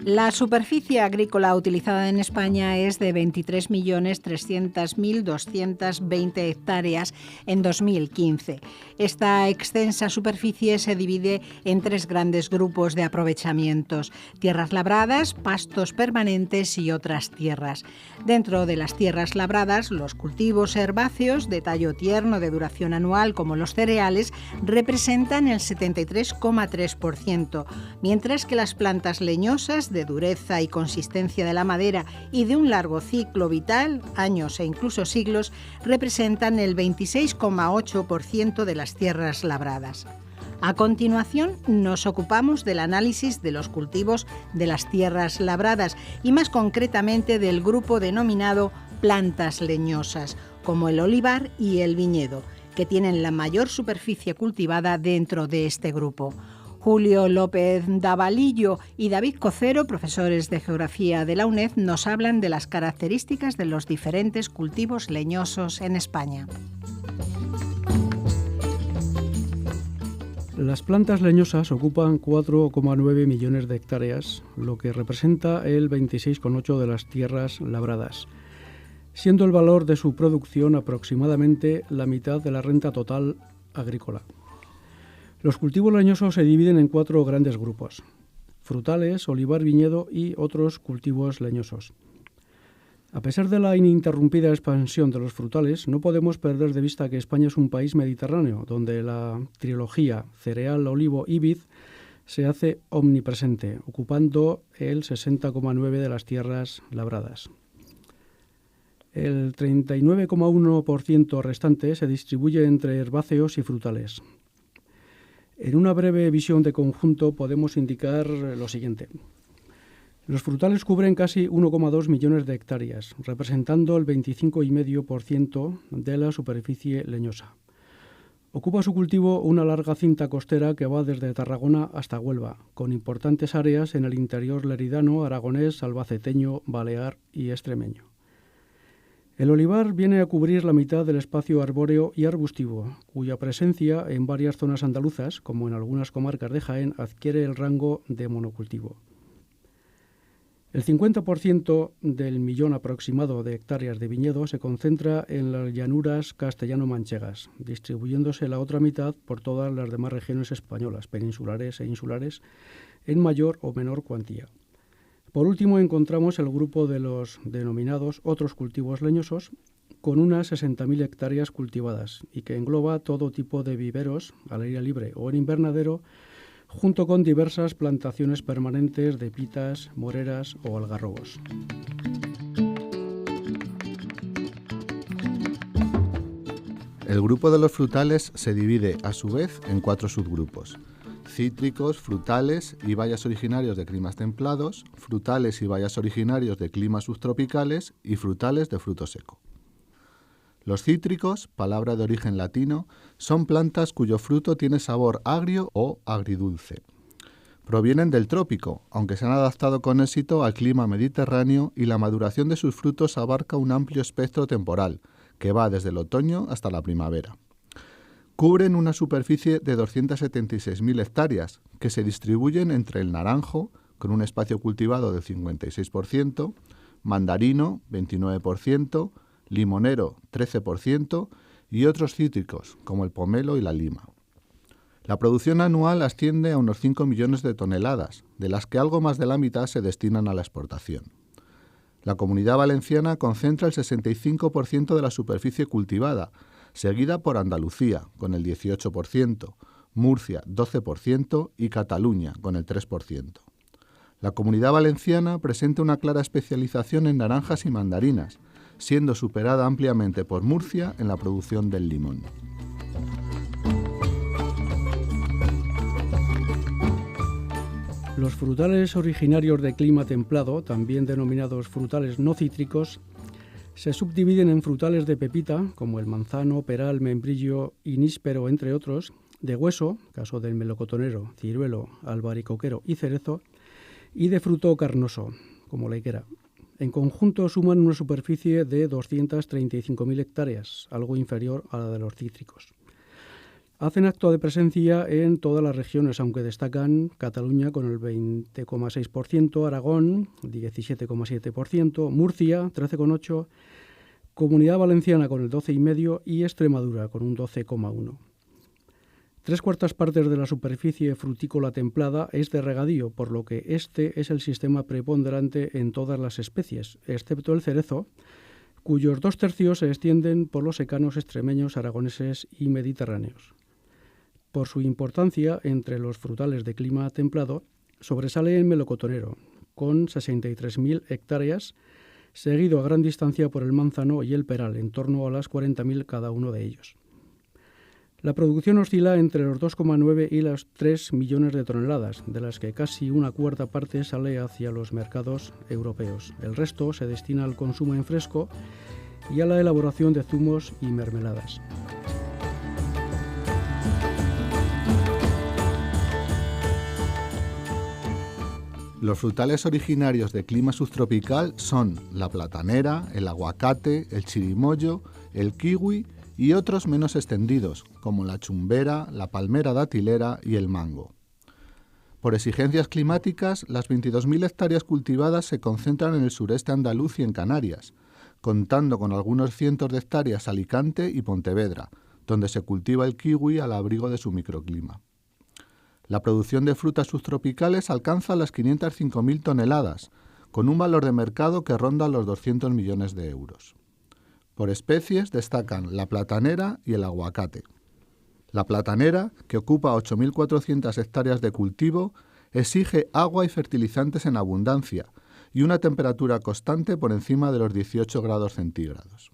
La superficie agrícola utilizada en España es de 23.300.220 hectáreas en 2015. Esta extensa superficie se divide en tres grandes grupos de aprovechamientos: tierras labradas, pastos permanentes y otras tierras. Dentro de las tierras labradas, los cultivos herbáceos de tallo tierno de duración anual, como los cereales, representan el 73,3%, mientras que las plantas leñosas de dureza y consistencia de la madera y de un largo ciclo vital, años e incluso siglos, representan el 26,8% de las tierras labradas. A continuación, nos ocupamos del análisis de los cultivos de las tierras labradas y más concretamente del grupo denominado plantas leñosas, como el olivar y el viñedo, que tienen la mayor superficie cultivada dentro de este grupo. Julio López Davalillo y David Cocero, profesores de Geografía de la UNED, nos hablan de las características de los diferentes cultivos leñosos en España. Las plantas leñosas ocupan 4,9 millones de hectáreas, lo que representa el 26,8% de las tierras labradas, siendo el valor de su producción aproximadamente la mitad de la renta total agrícola. Los cultivos leñosos se dividen en 4 grandes grupos: frutales, olivar, viñedo y otros cultivos leñosos. A pesar de la ininterrumpida expansión de los frutales, no podemos perder de vista que España es un país mediterráneo, donde la trilogía cereal, olivo y vid se hace omnipresente, ocupando el 60,9% de las tierras labradas. El 39,1% restante se distribuye entre herbáceos y frutales. En una breve visión de conjunto podemos indicar lo siguiente. Los frutales cubren casi 1,2 millones de hectáreas, representando el 25,5% de la superficie leñosa. Ocupa su cultivo una larga cinta costera que va desde Tarragona hasta Huelva, con importantes áreas en el interior leridano, aragonés, albaceteño, balear y extremeño. El olivar viene a cubrir la mitad del espacio arbóreo y arbustivo, cuya presencia en varias zonas andaluzas, como en algunas comarcas de Jaén, adquiere el rango de monocultivo. El 50% del millón aproximado de hectáreas de viñedo se concentra en las llanuras castellano-manchegas, distribuyéndose la otra mitad por todas las demás regiones españolas, peninsulares e insulares, en mayor o menor cuantía. Por último, encontramos el grupo de los denominados otros cultivos leñosos, con unas 60.000 hectáreas cultivadas y que engloba todo tipo de viveros al aire libre o en invernadero, junto con diversas plantaciones permanentes de pitas, moreras o algarrobos. El grupo de los frutales se divide, a su vez, en 4 subgrupos: cítricos, frutales y bayas originarios de climas templados, frutales y bayas originarios de climas subtropicales y frutales de fruto seco. Los cítricos, palabra de origen latino, son plantas cuyo fruto tiene sabor agrio o agridulce. Provienen del trópico, aunque se han adaptado con éxito al clima mediterráneo, y la maduración de sus frutos abarca un amplio espectro temporal, que va desde el otoño hasta la primavera. Cubren una superficie de 276.000 hectáreas, que se distribuyen entre el naranjo, con un espacio cultivado del 56%, mandarino, 29%, limonero, 13%, y otros cítricos, como el pomelo y la lima. La producción anual asciende a unos 5 millones de toneladas, de las que algo más de la mitad se destinan a la exportación. La Comunidad Valenciana concentra el 65% de la superficie cultivada, seguida por Andalucía, con el 18%, Murcia, 12% y Cataluña, con el 3%. La Comunidad Valenciana presenta una clara especialización en naranjas y mandarinas, siendo superada ampliamente por Murcia en la producción del limón. Los frutales originarios de clima templado, también denominados frutales no cítricos, se subdividen en frutales de pepita, como el manzano, peral, membrillo y níspero, entre otros, de hueso, caso del melocotonero, ciruelo, albaricoquero y cerezo, y de fruto carnoso, como la higuera. En conjunto suman una superficie de 235.000 hectáreas, algo inferior a la de los cítricos. Hacen acto de presencia en todas las regiones, aunque destacan Cataluña con el 20,6%, Aragón 17,7%, Murcia 13,8%, Comunidad Valenciana con el 12,5% y Extremadura con un 12,1%. 3/4 partes de la superficie frutícola templada es de regadío, por lo que este es el sistema preponderante en todas las especies, excepto el cerezo, cuyos 2/3 se extienden por los secanos extremeños, aragoneses y mediterráneos. Por su importancia entre los frutales de clima templado, sobresale el melocotonero, con 63.000 hectáreas, seguido a gran distancia por el manzano y el peral, en torno a las 40.000 cada uno de ellos. La producción oscila entre los 2,9 y las 3 millones de toneladas, de las que casi una cuarta parte sale hacia los mercados europeos. El resto se destina al consumo en fresco y a la elaboración de zumos y mermeladas. Los frutales originarios de clima subtropical son la platanera, el aguacate, el chirimoyo, el kiwi y otros menos extendidos, como la chumbera, la palmera datilera y el mango. Por exigencias climáticas, las 22.000 hectáreas cultivadas se concentran en el sureste andaluz y en Canarias, contando con algunos cientos de hectáreas Alicante y Pontevedra, donde se cultiva el kiwi al abrigo de su microclima. La producción de frutas subtropicales alcanza las 505.000 toneladas, con un valor de mercado que ronda los 200 millones de euros. Por especies destacan la platanera y el aguacate. La platanera, que ocupa 8.400 hectáreas de cultivo, exige agua y fertilizantes en abundancia y una temperatura constante por encima de los 18 grados centígrados.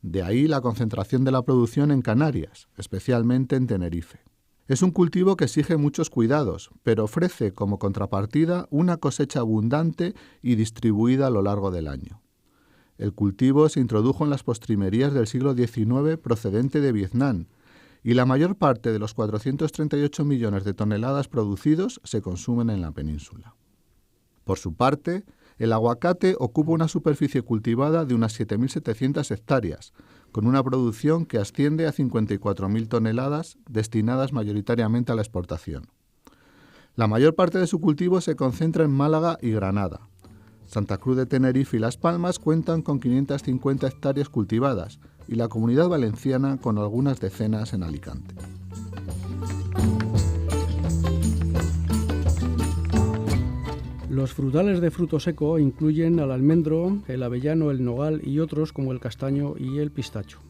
De ahí la concentración de la producción en Canarias, especialmente en Tenerife. Es un cultivo que exige muchos cuidados, pero ofrece como contrapartida una cosecha abundante y distribuida a lo largo del año. El cultivo se introdujo en las postrimerías del siglo XIX procedente de Vietnam, y la mayor parte de los 438 millones de toneladas producidos se consumen en la península. Por su parte, el aguacate ocupa una superficie cultivada de unas 7.700 hectáreas, con una producción que asciende a 54.000 toneladas, destinadas mayoritariamente a la exportación. La mayor parte de su cultivo se concentra en Málaga y Granada. Santa Cruz de Tenerife y Las Palmas cuentan con 550 hectáreas cultivadas y la Comunidad Valenciana con algunas decenas en Alicante. Los frutales de fruto seco incluyen al almendro, el avellano, el nogal y otros como el castaño y el pistacho.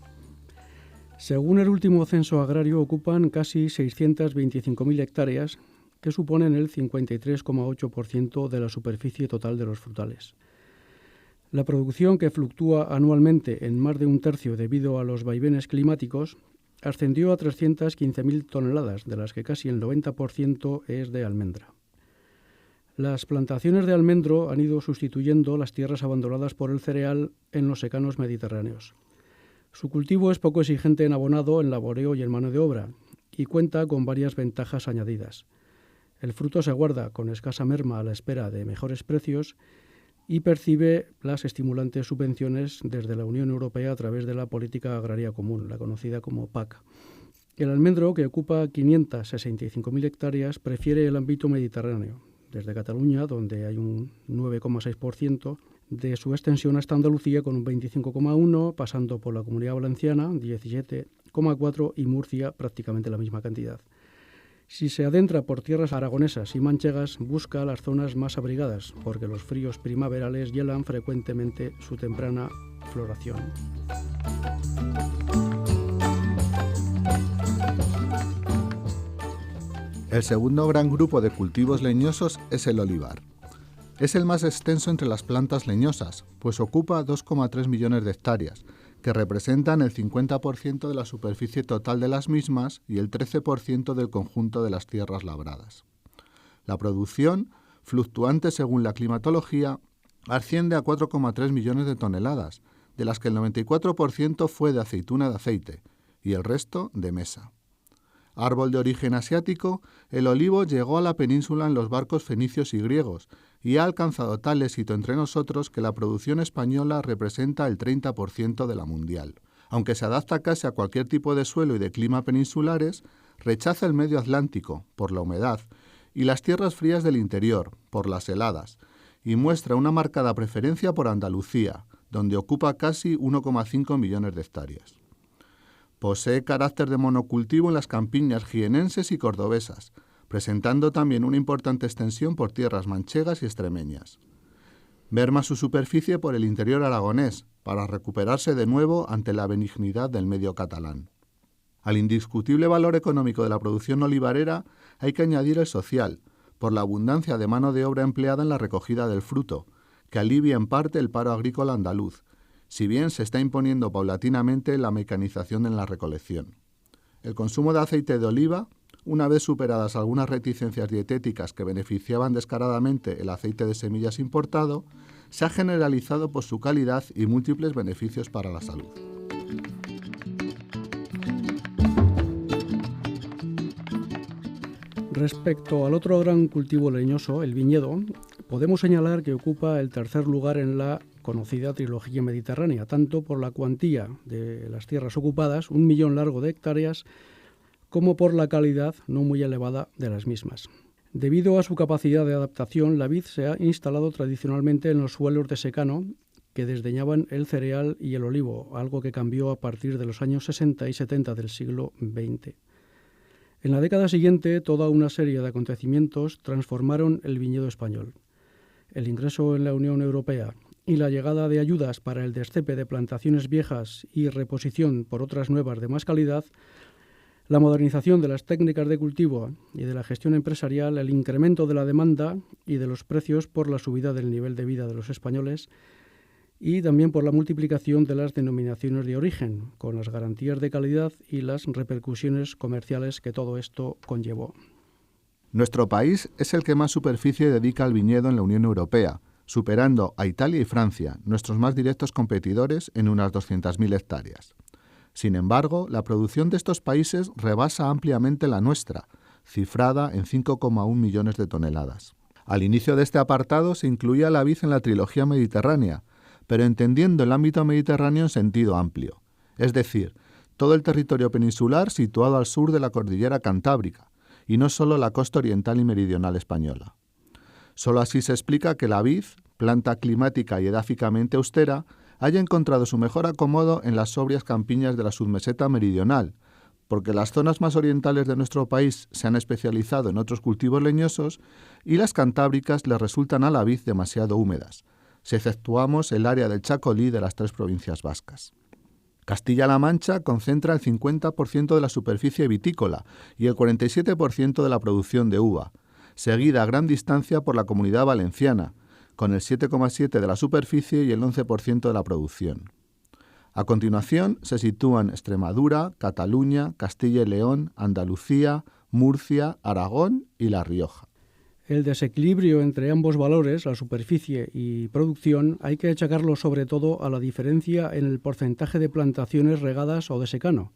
Según el último censo agrario, ocupan casi 625.000 hectáreas, que suponen el 53,8% de la superficie total de los frutales. La producción, que fluctúa anualmente en más de un tercio debido a los vaivenes climáticos, ascendió a 315.000 toneladas, de las que casi el 90% es de almendra. Las plantaciones de almendro han ido sustituyendo las tierras abandonadas por el cereal en los secanos mediterráneos. Su cultivo es poco exigente en abonado, en laboreo y en mano de obra, y cuenta con varias ventajas añadidas. El fruto se guarda con escasa merma a la espera de mejores precios y percibe las estimulantes subvenciones desde la Unión Europea a través de la Política Agraria Común, la conocida como PAC. El almendro, que ocupa 565.000 hectáreas, prefiere el ámbito mediterráneo, desde Cataluña, donde hay un 9,6% de su extensión, hasta Andalucía con un 25,1%, pasando por la Comunidad Valenciana, 17,4%, y Murcia, prácticamente la misma cantidad. Si se adentra por tierras aragonesas y manchegas, busca las zonas más abrigadas, porque los fríos primaverales hielan frecuentemente su temprana floración. El segundo gran grupo de cultivos leñosos es el olivar. Es el más extenso entre las plantas leñosas, pues ocupa 2,3 millones de hectáreas, que representan el 50% de la superficie total de las mismas y el 13% del conjunto de las tierras labradas. La producción, fluctuante según la climatología, asciende a 4,3 millones de toneladas, de las que el 94% fue de aceituna de aceite y el resto de mesa. Árbol de origen asiático, el olivo llegó a la península en los barcos fenicios y griegos y ha alcanzado tal éxito entre nosotros que la producción española representa el 30% de la mundial, Aunque se adapta casi a cualquier tipo de suelo y de clima peninsulares, rechaza el medio atlántico, por la humedad, y las tierras frías del interior, por las heladas, y muestra una marcada preferencia por Andalucía, donde ocupa casi 1,5 millones de hectáreas. Posee carácter de monocultivo en las campiñas jienenses y cordobesas, presentando también una importante extensión por tierras manchegas y extremeñas. Merma su superficie por el interior aragonés, para recuperarse de nuevo ante la benignidad del medio catalán. Al indiscutible valor económico de la producción olivarera hay que añadir el social, por la abundancia de mano de obra empleada en la recogida del fruto, que alivia en parte el paro agrícola andaluz, si bien se está imponiendo paulatinamente la mecanización en la recolección. El consumo de aceite de oliva, una vez superadas algunas reticencias dietéticas que beneficiaban descaradamente el aceite de semillas importado, se ha generalizado por su calidad y múltiples beneficios para la salud. Respecto al otro gran cultivo leñoso, el viñedo, podemos señalar que ocupa el tercer lugar en la conocida trilogía mediterránea, tanto por la cuantía de las tierras ocupadas, 1 millón largo de hectáreas, como por la calidad no muy elevada de las mismas. Debido a su capacidad de adaptación, la vid se ha instalado tradicionalmente en los suelos de secano que desdeñaban el cereal y el olivo, algo que cambió a partir de los años 60 y 70 del siglo XX. En la década siguiente, toda una serie de acontecimientos transformaron el viñedo español. El ingreso en la Unión Europea y la llegada de ayudas para el descepe de plantaciones viejas y reposición por otras nuevas de más calidad, la modernización de las técnicas de cultivo y de la gestión empresarial, el incremento de la demanda y de los precios por la subida del nivel de vida de los españoles y también por la multiplicación de las denominaciones de origen, con las garantías de calidad y las repercusiones comerciales que todo esto conllevó. Nuestro país es el que más superficie dedica al viñedo en la Unión Europea, superando a Italia y Francia, nuestros más directos competidores, en unas 200.000 hectáreas. Sin embargo, la producción de estos países rebasa ampliamente la nuestra, cifrada en 5,1 millones de toneladas. Al inicio de este apartado se incluía la vid en la trilogía mediterránea, pero entendiendo el ámbito mediterráneo en sentido amplio, es decir, todo el territorio peninsular situado al sur de la cordillera Cantábrica, y no solo la costa oriental y meridional española. Solo así se explica que la vid, planta climática y edáficamente austera, haya encontrado su mejor acomodo en las sobrias campiñas de la submeseta meridional, porque las zonas más orientales de nuestro país se han especializado en otros cultivos leñosos y las cantábricas le resultan a la vid demasiado húmedas, si exceptuamos el área del Chacolí de las 3 provincias vascas. Castilla-La Mancha concentra el 50% de la superficie vitícola y el 47% de la producción de uva, seguida a gran distancia por la Comunidad Valenciana, con el 7,7% de la superficie y el 11% de la producción. A continuación se sitúan Extremadura, Cataluña, Castilla y León, Andalucía, Murcia, Aragón y La Rioja. El desequilibrio entre ambos valores, la superficie y producción, hay que achacarlo sobre todo a la diferencia en el porcentaje de plantaciones regadas o de secano,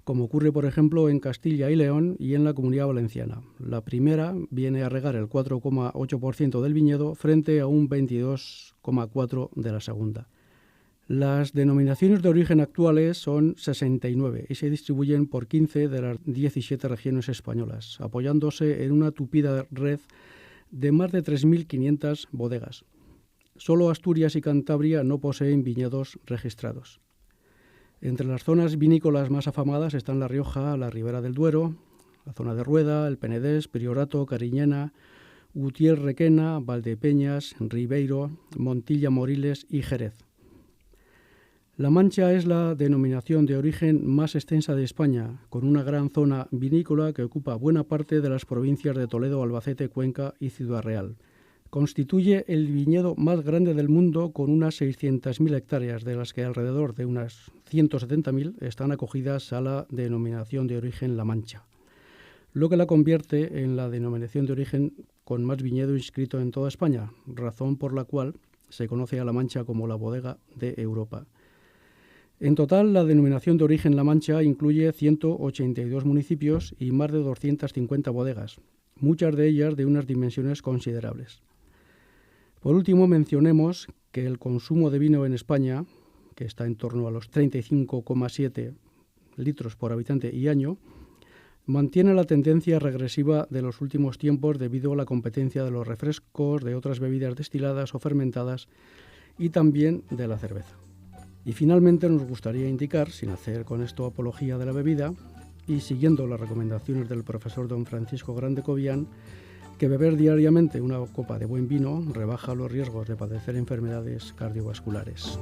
como ocurre por ejemplo en Castilla y León y en la Comunidad Valenciana. La primera viene a regar el 4,8% del viñedo frente a un 22,4% de la segunda. Las denominaciones de origen actuales son 69 y se distribuyen por 15 de las 17 regiones españolas, apoyándose en una tupida red de más de 3.500 bodegas. Solo Asturias y Cantabria no poseen viñedos registrados. Entre las zonas vinícolas más afamadas están La Rioja, la Ribera del Duero, la zona de Rueda, el Penedés, Priorato, Cariñena, Utiel, Requena, Valdepeñas, Ribeiro, Montilla, Moriles y Jerez. La Mancha es la denominación de origen más extensa de España, con una gran zona vinícola que ocupa buena parte de las provincias de Toledo, Albacete, Cuenca y Ciudad Real. Constituye el viñedo más grande del mundo con unas 600.000 hectáreas, de las que alrededor de unas 170.000 están acogidas a la denominación de origen La Mancha, lo que la convierte en la denominación de origen con más viñedo inscrito en toda España, razón por la cual se conoce a La Mancha como la bodega de Europa. En total, la denominación de origen La Mancha incluye 182 municipios y más de 250 bodegas, muchas de ellas de unas dimensiones considerables. Por último, mencionemos que el consumo de vino en España, que está en torno a los 35,7 litros por habitante y año, mantiene la tendencia regresiva de los últimos tiempos debido a la competencia de los refrescos, de otras bebidas destiladas o fermentadas y también de la cerveza. Y finalmente nos gustaría indicar, sin hacer con esto apología de la bebida y siguiendo las recomendaciones del profesor don Francisco Grande Cobian, que beber diariamente una copa de buen vino rebaja los riesgos de padecer enfermedades cardiovasculares.